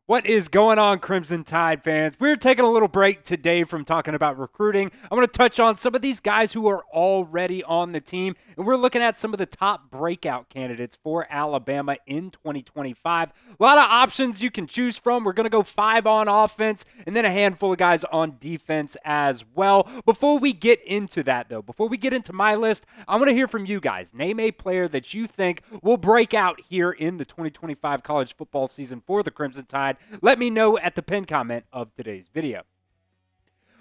What is going on, Crimson Tide fans? We're taking a little break today from talking about recruiting. I want to touch on some of these guys who are already on the team, and we're looking at some of the top breakout candidates for Alabama in 2025. A lot of options you can choose from. We're going to go 5 on offense and then a handful of guys on defense as well. Before we get into that, though, before we get into my list, I want to hear from you guys. Name a player that you think will break out here in the 2025 college football season for the Crimson Tide. Let me know at the pinned comment of today's video.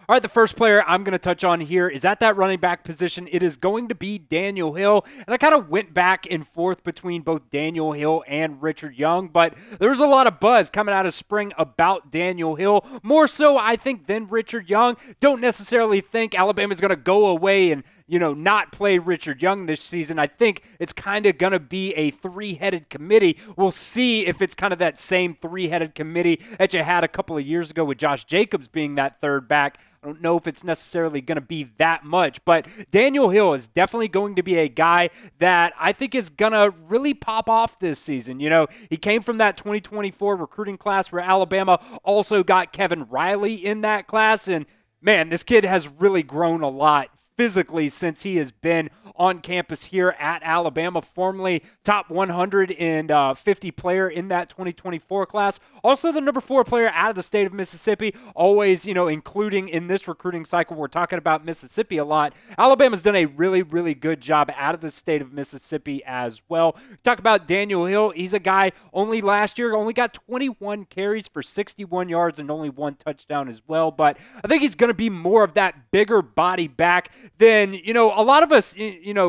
All right, the first player I'm going to touch on here is at that running back position. It is going to be Daniel Hill. And I kind of went back and forth between both Daniel Hill and Richard Young, but there's a lot of buzz coming out of spring about Daniel Hill. More so, I think, than Richard Young. Don't necessarily think Alabama's going to go away and not play Richard Young this season. I think it's kind of going to be a three-headed committee. We'll see if it's kind of that same three-headed committee that you had a couple of years ago with Josh Jacobs being that third back. I don't know if it's necessarily going to be that much, but Daniel Hill is definitely going to be a guy that I think is going to really pop off this season. He came from that 2024 recruiting class where Alabama also got Kevin Riley in that class, and man, this kid has really grown a lot physically since he has been on campus here at Alabama, formerly top 150 player in that 2024 class. Also the number 4 player out of the state of Mississippi, always, including in this recruiting cycle. We're talking about Mississippi a lot. Alabama's done a really, really good job out of the state of Mississippi as well. Talk about Daniel Hill. He's a guy last year only got 21 carries for 61 yards and only 1 touchdown as well. But I think he's going to be more of that bigger body back than, a lot of us,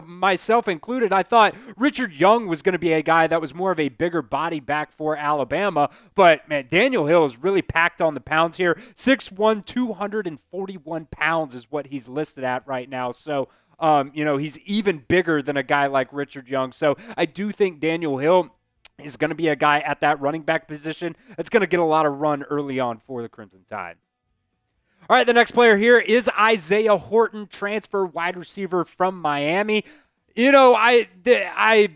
myself included. I thought Richard Young was going to be a guy that was more of a bigger body back for Alabama. But, man, Daniel Hill is really packed on the pounds here. 6'1", 241 pounds is what he's listed at right now. So, he's even bigger than a guy like Richard Young. So I do think Daniel Hill is going to be a guy at that running back position that's going to get a lot of run early on for the Crimson Tide. All right, the next player here is Isaiah Horton, transfer wide receiver from Miami. I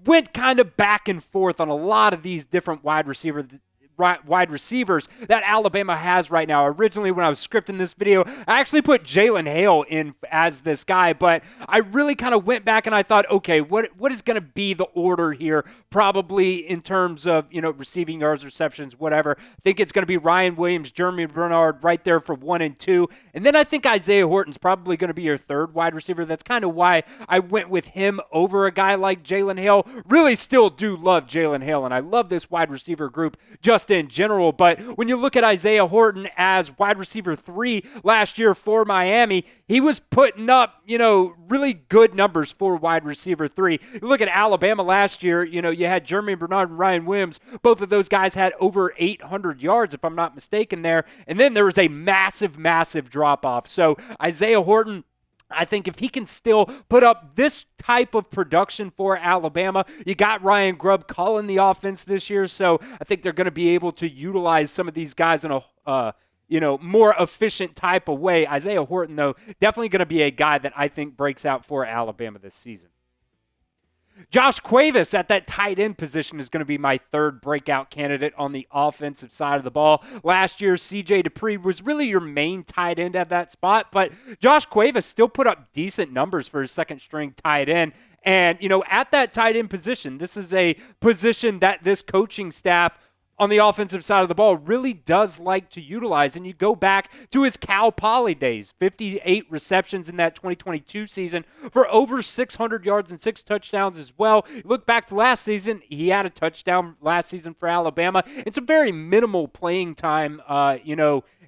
went kind of back and forth on a lot of these different wide receivers that Alabama has right now. Originally, when I was scripting this video, I actually put Jalen Hale in as this guy, but I really kind of went back and I thought, okay, what is going to be the order here? Probably in terms of, receiving yards, receptions, whatever. I think it's going to be Ryan Williams, Jeremy Renaud right there for 1 and 2. And then I think Isaiah Horton's probably going to be your third wide receiver. That's kind of why I went with him over a guy like Jalen Hale. Really still do love Jalen Hale, and I love this wide receiver group just in general. But when you look at Isaiah Horton as wide receiver 3 last year for Miami, he was putting up, really good numbers for wide receiver 3. You look at Alabama last year, you had Jeremy Renaud and Ryan Williams. Both of those guys had over 800 yards, if I'm not mistaken there. And then there was a massive, massive drop-off. So Isaiah Horton, I think if he can still put up this type of production for Alabama, you got Ryan Grubb calling the offense this year, so I think they're going to be able to utilize some of these guys in a more efficient type of way. Isaiah Horton, though, definitely going to be a guy that I think breaks out for Alabama this season. Josh Cuevas at that tight end position is going to be my third breakout candidate on the offensive side of the ball. Last year, CJ Dupree was really your main tight end at that spot, but Josh Cuevas still put up decent numbers for his second-string tight end. And, at that tight end position, this is a position that this coaching staff on the offensive side of the ball really does like to utilize. And you go back to his Cal Poly days, 58 receptions in that 2022 season for over 600 yards and 6 touchdowns as well. You look back to last season, he had a touchdown last season for Alabama. It's a very minimal playing time,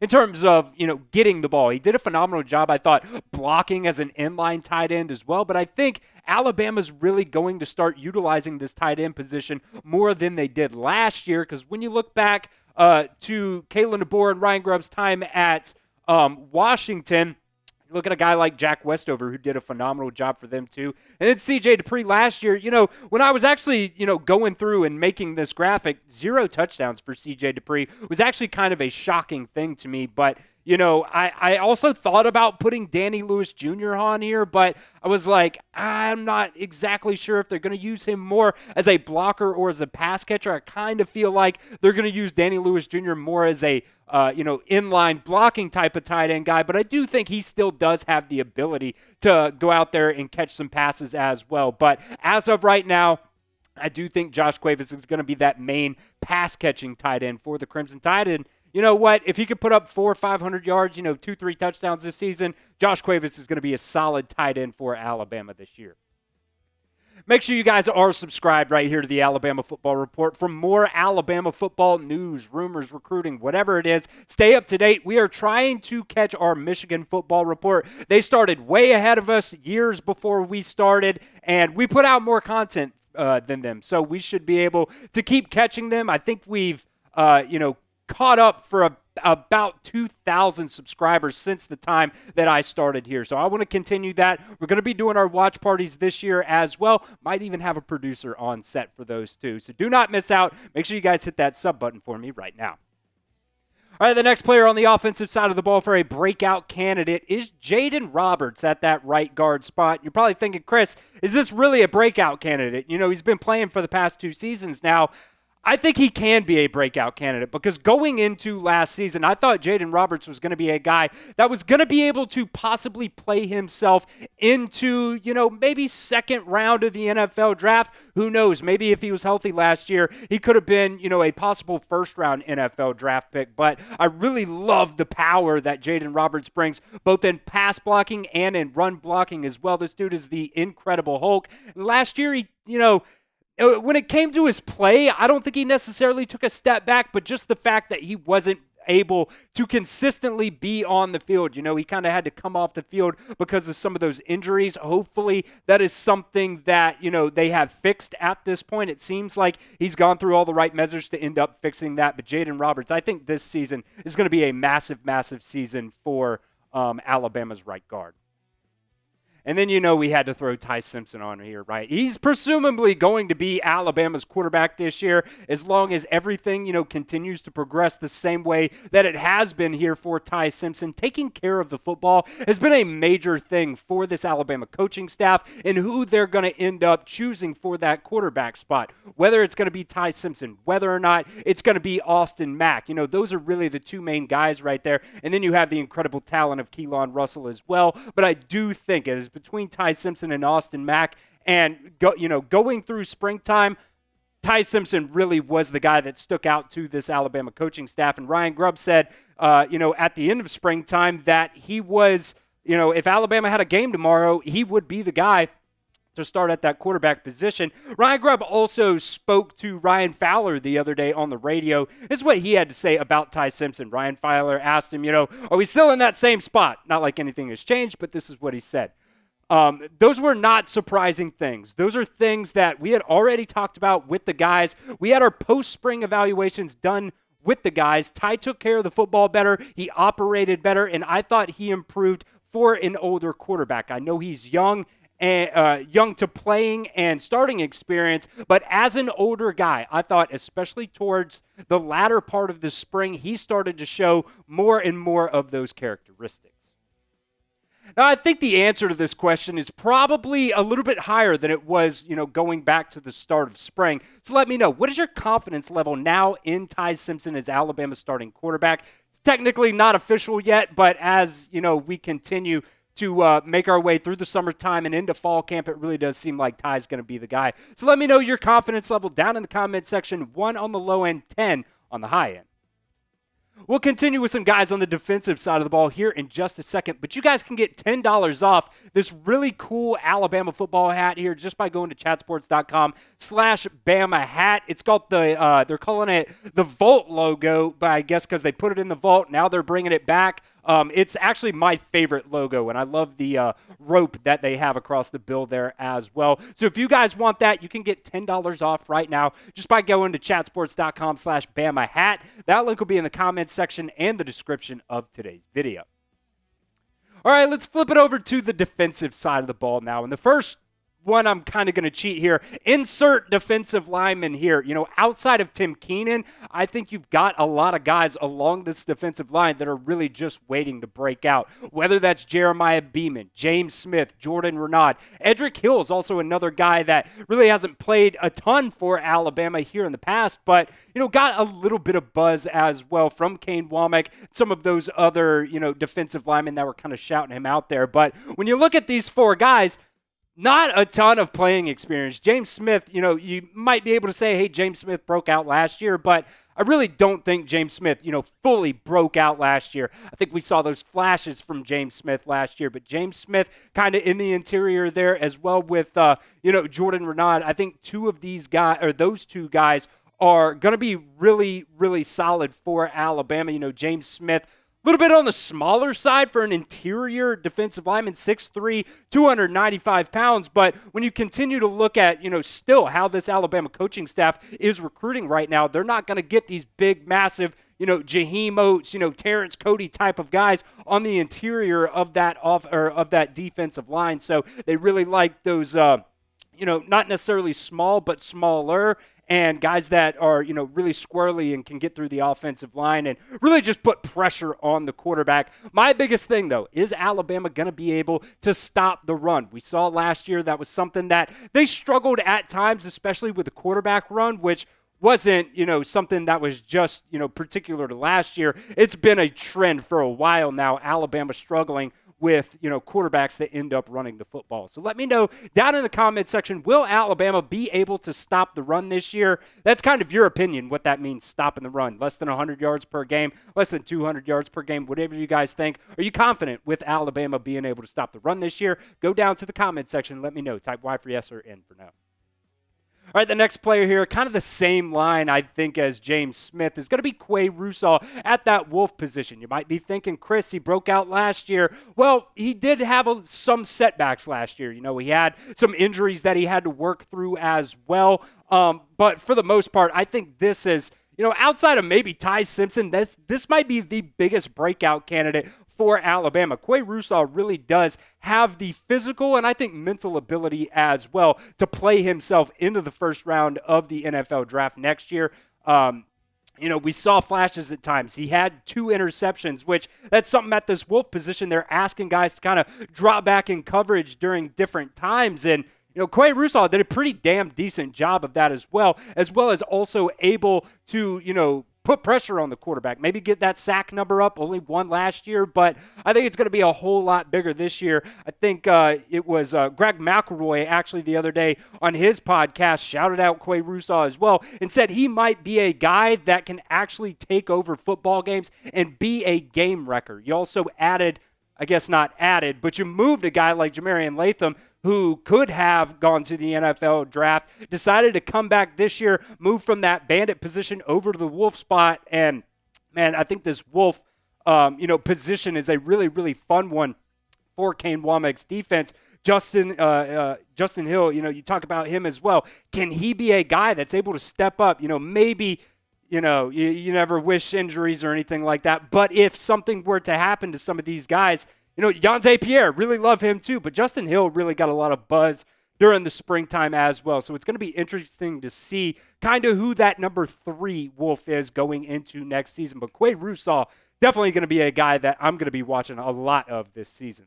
in terms of, getting the ball. He did a phenomenal job, I thought, blocking as an inline tight end as well. But I think Alabama's really going to start utilizing this tight end position more than they did last year, because when you look back to Kalen DeBoer and Ryan Grubb's time at Washington, look at a guy like Jack Westover, who did a phenomenal job for them too. And then CJ Dupree last year, when I was actually, going through and making this graphic, 0 touchdowns for CJ Dupree was actually kind of a shocking thing to me. But, I also thought about putting Danny Lewis Jr. on here, but I was like, I'm not exactly sure if they're going to use him more as a blocker or as a pass catcher. I kind of feel like they're going to use Danny Lewis Jr. more as a, inline blocking type of tight end guy, but I do think he still does have the ability to go out there and catch some passes as well. But as of right now, I do think Josh Cuevas is going to be that main pass-catching tight end for the Crimson Tide. And you know what? If he could put up 400 or 500 yards, 2-3 touchdowns this season, Josh Cuevas is going to be a solid tight end for Alabama this year. Make sure you guys are subscribed right here to the Alabama Football Report for more Alabama football news, rumors, recruiting, whatever it is. Stay up to date. We are trying to catch our Michigan football report. They started way ahead of us years before we started, and we put out more content than them. So we should be able to keep catching them. I think we've, caught up for about 2,000 subscribers since the time that I started here. So I want to continue that. We're going to be doing our watch parties this year as well. Might even have a producer on set for those too. So do not miss out. Make sure you guys hit that sub button for me right now. All right, the next player on the offensive side of the ball for a breakout candidate is Jaeden Roberts at that right guard spot. You're probably thinking, Chris, is this really a breakout candidate? He's been playing for the past 2 seasons now. I think he can be a breakout candidate because going into last season, I thought Jaeden Roberts was going to be a guy that was going to be able to possibly play himself into, maybe second round of the NFL draft. Who knows? Maybe if he was healthy last year, he could have been, a possible first round NFL draft pick. But I really love the power that Jaeden Roberts brings, both in pass blocking and in run blocking as well. This dude is the Incredible Hulk. Last year, he, when it came to his play, I don't think he necessarily took a step back, but just the fact that he wasn't able to consistently be on the field. He kind of had to come off the field because of some of those injuries. Hopefully that is something that, they have fixed at this point. It seems like he's gone through all the right measures to end up fixing that. But Jaeden Roberts, I think this season is going to be a massive, massive season for Alabama's right guard. And then we had to throw Ty Simpson on here, right? He's presumably going to be Alabama's quarterback this year as long as everything, continues to progress the same way that it has been here for Ty Simpson. Taking care of the football has been a major thing for this Alabama coaching staff and who they're going to end up choosing for that quarterback spot. Whether it's going to be Ty Simpson, whether or not it's going to be Austin Mack. Those are really the 2 main guys right there. And then you have the incredible talent of Keelan Russell as well. But I do think it is between Ty Simpson and Austin Mack, and going through springtime, Ty Simpson really was the guy that stuck out to this Alabama coaching staff. And Ryan Grubb said, at the end of springtime that he was, if Alabama had a game tomorrow, he would be the guy to start at that quarterback position. Ryan Grubb also spoke to Ryan Fowler the other day on the radio. This is what he had to say about Ty Simpson. Ryan Fowler asked him, are we still in that same spot? Not like anything has changed, but this is what he said. Those were not surprising things. Those are things that we had already talked about with the guys. We had our post-spring evaluations done with the guys. Ty took care of the football better. He operated better, and I thought he improved for an older quarterback. I know he's young to playing and starting experience, but as an older guy, I thought especially towards the latter part of the spring, he started to show more and more of those characteristics. Now, I think the answer to this question is probably a little bit higher than it was, going back to the start of spring. So let me know, what is your confidence level now in Ty Simpson as Alabama's starting quarterback? It's technically not official yet, but as, we continue to make our way through the summertime and into fall camp, it really does seem like Ty's going to be the guy. So let me know your confidence level down in the comment section, 1 on the low end, 10 on the high end. We'll continue with some guys on the defensive side of the ball here in just a second, but you guys can get $10 off this really cool Alabama football hat here just by going to chatsports.com/Bama hat. It's got they're calling it the Vault logo, but I guess because they put it in the vault, now they're bringing it back. It's actually my favorite logo, and I love the rope that they have across the bill there as well. So if you guys want that, you can get $10 off right now just by going to chatsports.com/Bama hat. That link will be in the comments section and the description of today's video. All right, let's flip it over to the defensive side of the ball now. And the first one I'm kind of going to cheat here. Insert defensive lineman here. Outside of Tim Keenan, I think you've got a lot of guys along this defensive line that are really just waiting to break out. Whether that's Jeremiah Beaman, James Smith, Jordan Renaud. Edric Hill is also another guy that really hasn't played a ton for Alabama here in the past, but, got a little bit of buzz as well from Kane Womack, some of those other, defensive linemen that were kind of shouting him out there. But when you look at these four guys, not a ton of playing experience. James Smith, you might be able to say, hey, James Smith broke out last year, but I really don't think James Smith, fully broke out last year. I think we saw those flashes from James Smith last year, but James Smith kind of in the interior there as well with, Jordan Renaud. I think those two guys are going to be really, really solid for Alabama. James Smith, a little bit on the smaller side for an interior defensive lineman, 6'3", 295 pounds. But when you continue to look at, still how this Alabama coaching staff is recruiting right now, they're not going to get these big, massive, Jaheim Oates, Terrence Cody type of guys on the interior of that defensive line. So they really like those, not necessarily small, but smaller, and guys that are, really squirrely and can get through the offensive line and really just put pressure on the quarterback. My biggest thing, though, is Alabama going to be able to stop the run? We saw last year that was something that they struggled at times, especially with the quarterback run, which wasn't, something that was just, particular to last year. It's been a trend for a while now, Alabama struggling with, quarterbacks that end up running the football. So let me know down in the comment section, will Alabama be able to stop the run this year? That's kind of your opinion, what that means, stopping the run. Less than 100 yards per game, less than 200 yards per game, whatever you guys think. Are you confident with Alabama being able to stop the run this year? Go down to the comment section. Let me know. Type Y for yes or N for no. All right, the next player here, kind of the same line, I think, as James Smith, is going to be Quavvis at that Wolf position. You might be thinking, Chris, he broke out last year. Well, he did have some setbacks last year. He had some injuries that he had to work through as well. But for the most part, I think this is, outside of maybe Ty Simpson, this might be the biggest breakout candidate for Alabama. Quavvis really does have the physical and I think mental ability as well to play himself into the first round of the NFL draft next year. We saw flashes at times. He had 2 interceptions, which that's something at this Wolf position. They're asking guys to kind of drop back in coverage during different times. And Quavvis did a pretty damn decent job of that as well as also able to, put pressure on the quarterback, maybe get that sack number up, only 1 last year, but I think it's going to be a whole lot bigger this year. I think it was Greg McElroy actually the other day on his podcast shouted out Quavvis as well and said he might be a guy that can actually take over football games and be a game wrecker. You also added, I guess not added, but you moved a guy like Jamarian Latham who could have gone to the NFL draft, decided to come back this year, move from that bandit position over to the Wolf spot. And, man, I think this Wolf, position is a really, really fun one for Kane Womack's defense. Justin Hill, you talk about him as well. Can he be a guy that's able to step up? Maybe, you never wish injuries or anything like that. But if something were to happen to some of these guys, Yontae Pierre, really love him too, but Justin Hill really got a lot of buzz during the springtime as well. So it's going to be interesting to see kind of who that number 3 Wolf is going into next season. But Quavvis definitely going to be a guy that I'm going to be watching a lot of this season.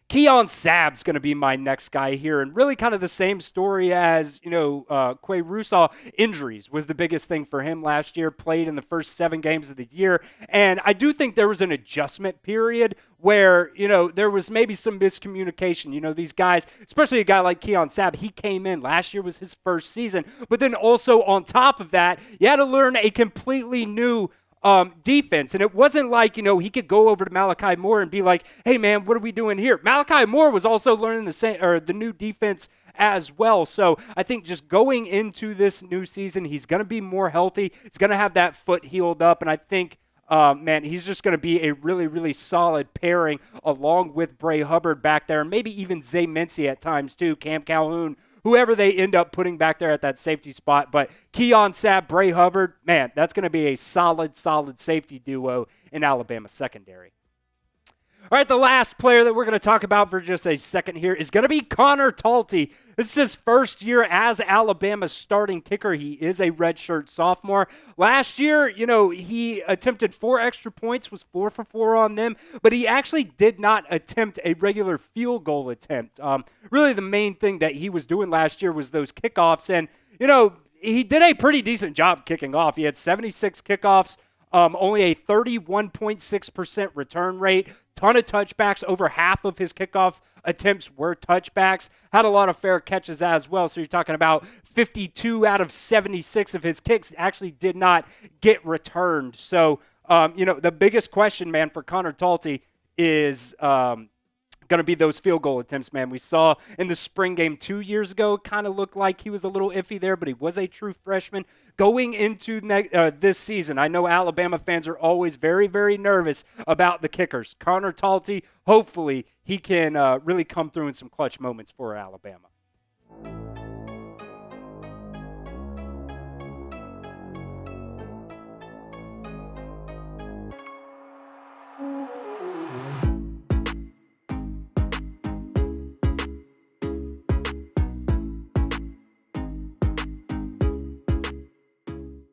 Keon Sabb's going to be my next guy here, and really kind of the same story as, Quavvis. Injuries was the biggest thing for him last year, played in the first 7 games of the year, and I do think there was an adjustment period where, there was maybe some miscommunication. These guys, especially a guy like Keon Sabb, he came in. Last year was his first season, but then also on top of that, you had to learn a completely new defense. And it wasn't like, he could go over to Malachi Moore and be like, hey, man, what are we doing here? Malachi Moore was also learning the new defense as well. So I think just going into this new season, he's going to be more healthy. He's going to have that foot healed up. And I think, he's just going to be a really, really solid pairing along with Bray Hubbard back there. And maybe even Zay Mincy at times too, Cam Calhoun, whoever they end up putting back there at that safety spot. But Keon Sabb, Bray Hubbard, man, that's going to be a solid safety duo in Alabama secondary. All right, the last player that we're going to talk about for just a second here is going to be Connor Talty. This is his first year as Alabama's starting kicker. He is a redshirt sophomore. Last year, he attempted 4 extra points, was 4 for 4 on them, but he actually did not attempt a regular field goal attempt. Really, the main thing that he was doing last year was those kickoffs, and, he did a pretty decent job kicking off. He had 76 kickoffs, only a 31.6% return rate, ton of touchbacks. Over half of his kickoff attempts were touchbacks. Had a lot of fair catches as well. So you're talking about 52 out of 76 of his kicks actually did not get returned. So, the biggest question, man, for Connor Talty is going to be those field goal attempts, man. We saw in the spring game 2 years ago, kind of looked like he was a little iffy there, but he was a true freshman. Going into this season, I know Alabama fans are always very, very nervous about the kickers. Connor Talty, hopefully he can really come through in some clutch moments for Alabama.